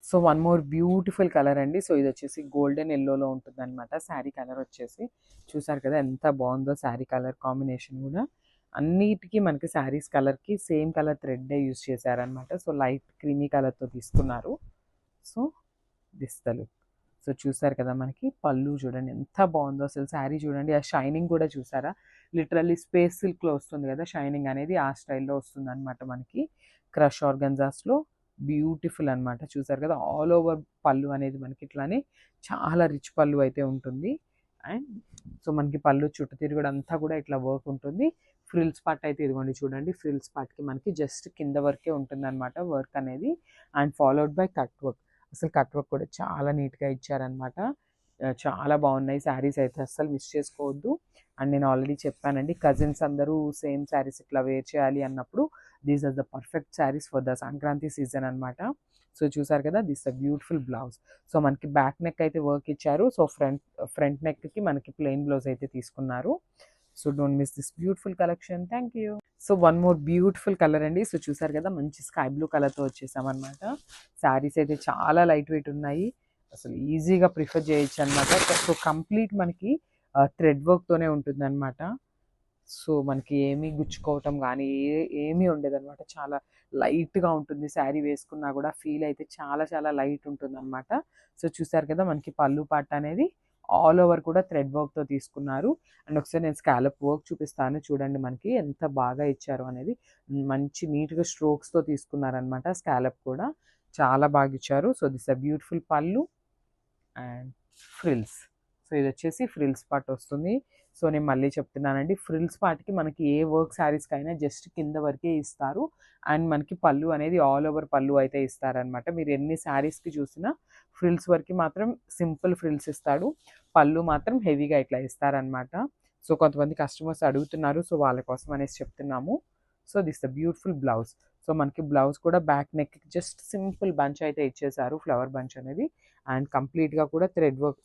So one more beautiful colour అండి. So ఇది వచ్చేసి గోల్డెన్ ఎల్లోలో ఉంటుందన్నమాట శారీ కలర్ వచ్చేసి. చూసారు కదా ఎంత బాగుందో శారీ కలర్ కాంబినేషన్ కూడా. అన్నిటికీ మనకి శారీస్ కలర్కి సేమ్ కలర్ థ్రెడ్డే యూజ్ చేశారనమాట. సో లైట్ క్రీమీ కలర్తో తీసుకున్నారు. So this the look. So చూసారు కదా మనకి పళ్ళు చూడండి ఎంత బాగుందో అసలు. శారీ చూడండి ఆ షైనింగ్ కూడా చూసారా, లిటరల్లీ స్పేస్ సిల్క్లో వస్తుంది కదా షైనింగ్ అనేది, ఆ స్టైల్లో వస్తుంది అనమాట మనకి. క్రష్ ఆర్గన్జాస్లో బ్యూటిఫుల్ అనమాట. చూసారు కదా ఆల్ ఓవర్ పళ్ళు అనేది మనకి ఇట్లానే చాలా రిచ్ పళ్ళు అయితే ఉంటుంది. అండ్ సో మనకి పళ్ళు చుట్టూ తిరుగుడు అంతా కూడా ఇట్లా వర్క్ ఉంటుంది. ఫ్రిల్స్ పార్ట్ అయితే ఇదిగోండి చూడండి, ఫ్రిల్స్ పార్ట్కి మనకి జస్ట్ కింద వరకే ఉంటుంది అనమాట వర్క్ అనేది. And followed by cut work. అసలు కట్ వర్క్ కూడా చాలా నీట్గా ఇచ్చారనమాట. చాలా బాగున్నాయి శారీస్ అయితే, అస్సలు మిస్ చేసుకోవద్దు. అండ్ నేను ఆల్రెడీ చెప్పానండి, కజిన్స్ అందరూ సేమ్ శారీస్ ఇట్లా వేర్ చేయాలి అన్నప్పుడు these are the perfect saris for the Sankranti season అనమాట. సో చూసారు కదా this a beautiful blouse. So మనకి బ్యాక్ నెక్ అయితే వర్క్ ఇచ్చారు. సో ఫ్రంట్ నెక్కి మనకి ప్లెయిన్ బ్లౌజ్ అయితే తీసుకున్నారు. So don't miss this beautiful collection. Thank you. So one more beautiful colour అండి. సో చూసారు కదా మంచి స్కై బ్లూ కలర్తో వచ్చేసామన్నమాట. శారీస్ అయితే చాలా లైట్ వెయిట్ ఉన్నాయి, అసలు ఈజీగా ప్రిఫర్ చేయొచ్చు అనమాట. సో కంప్లీట్ మనకి థ్రెడ్ వర్క్తోనే ఉంటుంది అనమాట. సో మనకి ఏమీ గుచ్చుకోవటం కానీ ఏమీ ఉండేదన్నమాట. చాలా లైట్గా ఉంటుంది శారీ వేసుకున్నా కూడా, ఫీల్ అయితే చాలా చాలా లైట్ ఉంటుంది అనమాట. సో చూసారు కదా మనకి పళ్ళు పార్ట్ అనేది ఆల్ ఓవర్ కూడా థ్రెడ్ వర్క్తో తీసుకున్నారు. అండ్ ఒకసారి నేను స్కాలప్ వర్క్ చూపిస్తాను చూడండి మనకి ఎంత బాగా ఇచ్చారు అనేది. మంచి నీట్గా స్ట్రోక్స్తో తీసుకున్నారనమాట. స్కాలప్ కూడా చాలా బాగా ఇచ్చారు. సో దిస్ అ బ్యూటిఫుల్ పళ్ళు అండ్ ఫ్రిల్స్. సో ఇది వచ్చేసి ఫ్రిల్స్ పార్ట్ వస్తుంది. సో నేను మళ్ళీ చెప్తున్నానండి, ఫ్రిల్స్ పార్ట్కి మనకి ఏ వర్క్ శారీస్కి అయినా జస్ట్ కింద వరకే ఇస్తారు. అండ్ మనకి పళ్ళు అనేది ఆల్ ఓవర్ పళ్ళు అయితే ఇస్తారనమాట. మీరు ఎన్ని శారీస్కి చూసినా ఫ్రిల్స్ వరకు మాత్రం సింపుల్ ఫ్రిల్స్ ఇస్తాడు, పళ్ళు మాత్రం హెవీగా ఇట్లా ఇస్తారనమాట. సో కొంతమంది కస్టమర్స్ అడుగుతున్నారు, సో వాళ్ళ కోసం అనేసి చెప్తున్నాము. So this the beautiful blouse. So మనకి బ్లౌజ్ కూడా back neck just simple bunch అయితే ఇచ్చేసారు, ఫ్లవర్ బంచ్ అనేది. అండ్ కంప్లీట్గా కూడా thread work,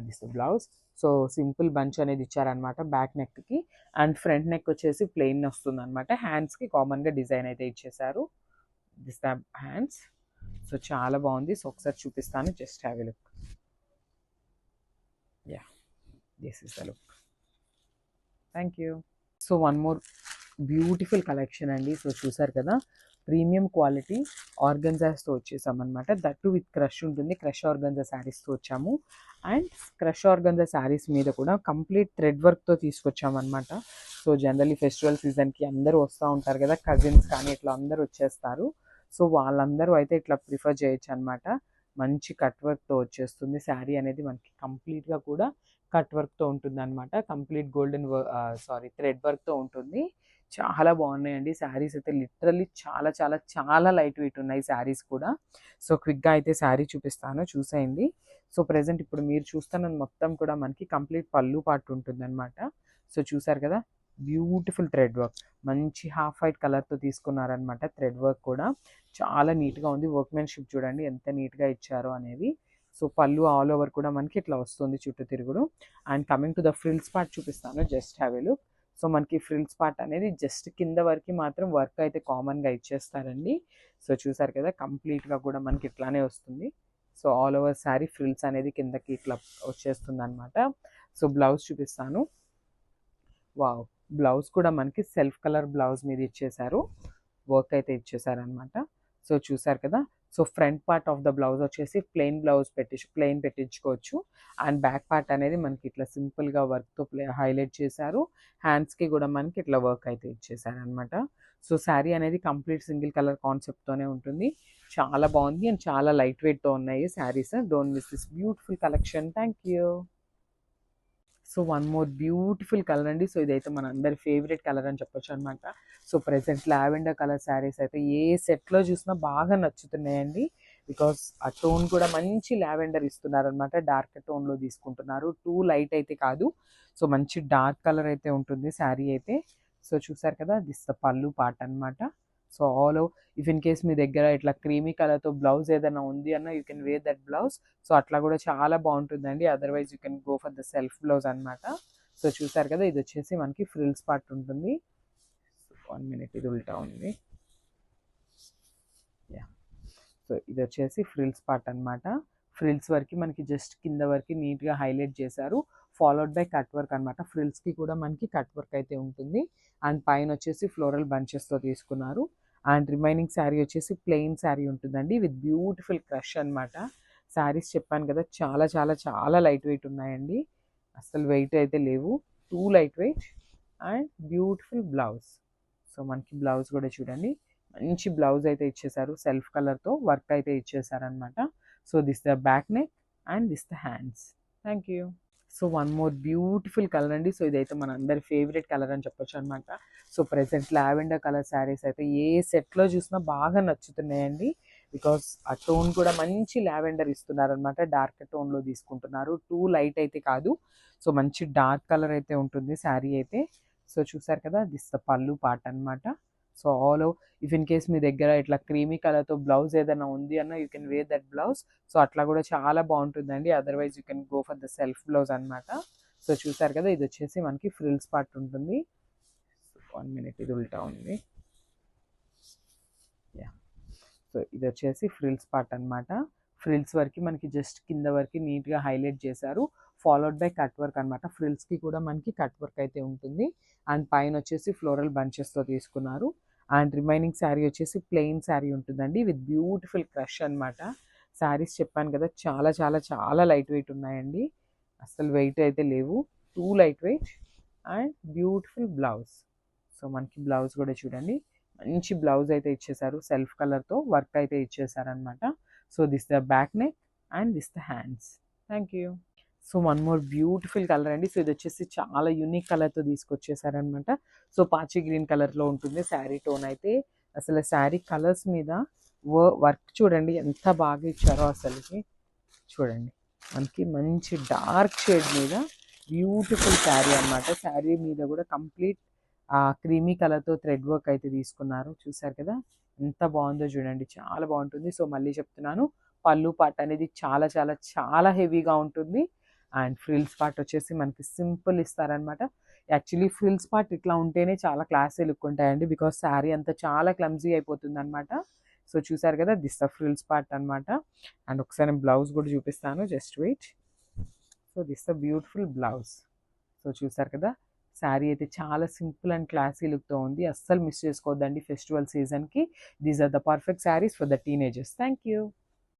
this blouse. So simple bunch అనేది ఇచ్చారనమాట బ్యాక్ నెక్కి. అండ్ ఫ్రంట్ నెక్ వచ్చేసి ప్లెయిన్ వస్తుంది అనమాట. హ్యాండ్స్కి కామన్గా డిజైన్ అయితే ఇచ్చేసారు. This the hands. సో చాలా బాగుంది. సో ఒకసారి చూపిస్తాను, just have a look. Ya, this is the look. Thank you. So one more beautiful collection అండి. సో చూసారు కదా ప్రీమియం క్వాలిటీ ఆర్గన్జాస్తో వచ్చేసామన్నమాట. దట్టు విత్ క్రష్ ఉంటుంది, క్రష్ ఆర్గన్జా శారీస్తో వచ్చాము. అండ్ క్రష్ ఆర్గన్జా శారీస్ మీద కూడా కంప్లీట్ థ్రెడ్ వర్క్తో తీసుకొచ్చామన్నమాట. సో జనరల్లీ ఫెస్టివల్ సీజన్కి అందరూ వస్తూ ఉంటారు కదా, కజిన్స్ కానీ ఇట్లా అందరూ వచ్చేస్తారు. సో వాళ్ళందరూ అయితే ఇట్లా ప్రిఫర్ చేయొచ్చు అనమాట. మంచి కట్ వర్క్తో వచ్చేస్తుంది శారీ అనేది మనకి. కంప్లీట్గా కూడా కట్ వర్క్తో ఉంటుంది అనమాట. కంప్లీట్ గోల్డెన్ థ్రెడ్ వర్క్తో ఉంటుంది. చాలా బాగున్నాయండి శారీస్ అయితే, లిటరల్లీ చాలా చాలా చాలా లైట్ వెయిట్ ఉన్నాయి శారీస్ కూడా. సో క్విక్గా అయితే శారీ చూపిస్తాను, చూసేయండి. సో ప్రజెంట్ ఇప్పుడు మీరు చూస్తున్నది మొత్తం కూడా మనకి కంప్లీట్ పళ్ళు పార్ట్ ఉంటుంది అనమాట. సో చూసారు కదా బ్యూటిఫుల్ థ్రెడ్ వర్క్, మంచి హాఫ్ వైట్ కలర్తో తీసుకున్నారనమాట. థ్రెడ్ వర్క్ కూడా చాలా నీట్గా ఉంది. వర్క్మెన్షిప్ చూడండి ఎంత నీట్గా ఇచ్చారో అనేది. సో పళ్ళు ఆల్ ఓవర్ కూడా మనకి ఇట్లా వస్తుంది చుట్టూ తిరుగుడు. And coming to the frills part చూపిస్తాను, just have a look. So మనకి ఫ్రిల్స్ పార్ట్ అనేది జస్ట్ కింద వరకు మాత్రం వర్క్ అయితే కామన్గా ఇచ్చేస్తారండి. సో చూసారు కదా కంప్లీట్గా కూడా మనకి ఇట్లానే వస్తుంది. So all over sari frills అనేది కిందకి ఇట్లా వచ్చేస్తుంది అనమాట. సో బ్లౌజ్ చూపిస్తాను. వావ్, బ్లౌజ్ కూడా మనకి సెల్ఫ్ కలర్ బ్లౌజ్ మీద ఇచ్చేసారు, వర్క్ అయితే ఇచ్చేసారనమాట. సో చూసారు కదా. So front part of the blouse వచ్చేసి ప్లెయిన్ బ్లౌజ్ ప్లెయిన్ పెట్టించుకోవచ్చు. అండ్ బ్యాక్ పార్ట్ అనేది మనకి ఇట్లా సింపుల్గా వర్క్తో హైలైట్ చేశారు. హ్యాండ్స్కి కూడా మనకి ఇట్లా వర్క్ అయితే ఇచ్చేసారనమాట. సో శారీ అనేది కంప్లీట్ సింగిల్ కలర్ కాన్సెప్ట్తోనే ఉంటుంది. చాలా బాగుంది అండ్ చాలా లైట్ వెయిట్తో ఉన్నాయి saris. Don't miss this beautiful collection. Thank you. So one more beautiful colour అండి. సో ఇదైతే మన అందరి ఫేవరెట్ కలర్ అని చెప్పొచ్చు అనమాట. So present lavender colour saris అయితే ఏ సెట్లో చూసినా బాగా నచ్చుతున్నాయండి. బికాస్ ఆ టోన్ కూడా మంచి లావెండర్ ఇస్తున్నారనమాట. డార్క్ టోన్లో తీసుకుంటున్నారు, టూ లైట్ అయితే కాదు. సో మంచి డార్క్ కలర్ అయితే ఉంటుంది శారీ అయితే. సో చూసారు కదా దిస్ ద పళ్ళు పార్ట్ అనమాట. So all if in case మీ దగ్గర ఇట్లా క్రీమీ కలర్తో బ్లౌజ్ ఏదైనా ఉంది అన్న, you can wear that blouse. So అట్లా కూడా చాలా బాగుంటుందండి. Otherwise you can go for the self blouse అనమాట. సో చూసారు కదా ఇది వచ్చేసి మనకి ఫ్రిల్స్ పార్ట్ ఉంటుంది. 1 minute, ఇది ఉల్టా ఉంది. యా, సో ఇది వచ్చేసి ఫ్రిల్స్ పార్ట్ అనమాట. ఫ్రిల్స్ వరకు మనకి జస్ట్ కింద వరకు నీట్గా హైలైట్ చేశారు, ఫాలోడ్ బై కట్ వర్క్ అనమాట. ఫ్రిల్స్కి కూడా మనకి కట్ వర్క్ అయితే ఉంటుంది. అండ్ పైన వచ్చేసి ఫ్లోరల్ బంచెస్తో తీసుకున్నారు. అండ్ రిమైనింగ్ శారీ వచ్చేసి ప్లెయిన్ శారీ ఉంటుందండి విత్ బ్యూటిఫుల్ క్రష్ అనమాట. శారీస్ చెప్పాను కదా చాలా చాలా చాలా లైట్ వెయిట్ ఉన్నాయండి, అసలు వెయిట్ అయితే లేవు, two light weight. And beautiful blouse. So మనకి బ్లౌజ్ కూడా చూడండి, మంచి బ్లౌజ్ అయితే ఇచ్చేసారు, సెల్ఫ్ కలర్తో వర్క్ అయితే ఇచ్చేసారనమాట. So this the back neck and this the hands. Thank you. So one more beautiful colour అండి. సో ఇదైతే మన అందరి ఫేవరెట్ కలర్ అని చెప్పొచ్చు అనమాట. So present lavender colour saris అయితే ఏ సెట్లో చూసినా బాగా నచ్చుతున్నాయండి, బికాస్ ఆ టోన్ కూడా మంచి లావెండర్ ఇస్తున్నారు అనమాట. డార్క్ టోన్లో తీసుకుంటున్నారు, టూ లైట్ అయితే కాదు. సో మంచి డార్క్ కలర్ అయితే ఉంటుంది శారీ అయితే. సో చూసారు కదా, దిస్ ద పళ్ళు పార్ట్ అనమాట. So all if in case మీ దగ్గర ఇట్లా క్రీమీ కలర్తో బ్లౌజ్ ఏదైనా ఉంది అన్న, you can wear that blouse. So అట్లా కూడా చాలా బాగుంటుందండి, otherwise you can go for the self blouse అనమాట. సో చూసారు కదా, ఇది వచ్చేసి మనకి ఫ్రిల్స్ పార్ట్ ఉంటుంది. 1 minute, ఇది ఉల్టా ఉంది. యా, సో ఇది వచ్చేసి ఫ్రిల్స్ పార్ట్ అనమాట. ఫ్రిల్స్ వరకు మనకి జస్ట్ కింద వరకు నీట్గా హైలైట్ చేశారు, ఫాలోడ్ బై కట్ వర్క్ అనమాట. ఫ్రిల్స్కి కూడా మనకి కట్ వర్క్ అయితే ఉంటుంది. అండ్ పైన వచ్చేసి ఫ్లోరల్ బంచెస్తో తీసుకున్నారు. అండ్ రిమైనింగ్ శారీ వచ్చేసి ప్లెయిన్ శారీ ఉంటుందండి విత్ బ్యూటిఫుల్ క్రష్ అనమాట. శారీస్ చెప్పాను కదా చాలా చాలా చాలా లైట్ వెయిట్ ఉన్నాయండి, అసలు వెయిట్ అయితే లేవు, two light weight. And beautiful blouse. So మనకి బ్లౌజ్ కూడా చూడండి, మంచి బ్లౌజ్ అయితే ఇచ్చేసారు, సెల్ఫ్ కలర్తో వర్క్ అయితే ఇచ్చేసారనమాట. So this the back neck and this the hands. Thank you. So one more beautiful colour అండి. సో ఇది వచ్చేసి చాలా యూనిక్ కలర్తో తీసుకొచ్చేసారనమాట. సో పాచి గ్రీన్ కలర్లో ఉంటుంది శారీ టోన్ అయితే. అసలు శారీ కలర్స్ మీద వర్క్ చూడండి ఎంత బాగా ఇచ్చారో అసలుకి. చూడండి, మనకి మంచి డార్క్ షేడ్ మీద బ్యూటిఫుల్ శారీ అనమాట. శారీ మీద కూడా కంప్లీట్ క్రీమీ కలర్తో థ్రెడ్ వర్క్ అయితే తీసుకున్నారు. చూసారు కదా ఎంత బాగుందో చూడండి, చాలా బాగుంటుంది. సో మళ్ళీ చెప్తున్నాను, పళ్ళు పార్ట్ అనేది చాలా చాలా చాలా హెవీగా ఉంటుంది. అండ్ ఫ్రిల్స్ పార్ట్ వచ్చేసి మనకి సింపుల్ ఇస్తారనమాట. యాక్చువల్లీ ఫ్రిల్స్ పార్ట్ ఇట్లా ఉంటేనే చాలా క్లాసీ లుక్ ఉంటాయండి, బికాస్ శారీ అంతా చాలా క్లమ్జీ అయిపోతుంది అనమాట. సో చూసారు కదా, దిస్ ద ఫ్రిల్స్ పార్ట్ అనమాట. అండ్ ఒకసారి బ్లౌజ్ కూడా చూపిస్తాను, just wait. So this the beautiful blouse. So చూసారు కదా, శారీ అయితే చాలా సింపుల్ అండ్ క్లాసీ లుక్తో ఉంది, అస్సలు మిస్ చేసుకోవద్దండి ఫెస్టివల్ సీజన్కి. These are the perfect saris for the teenagers. Thank you.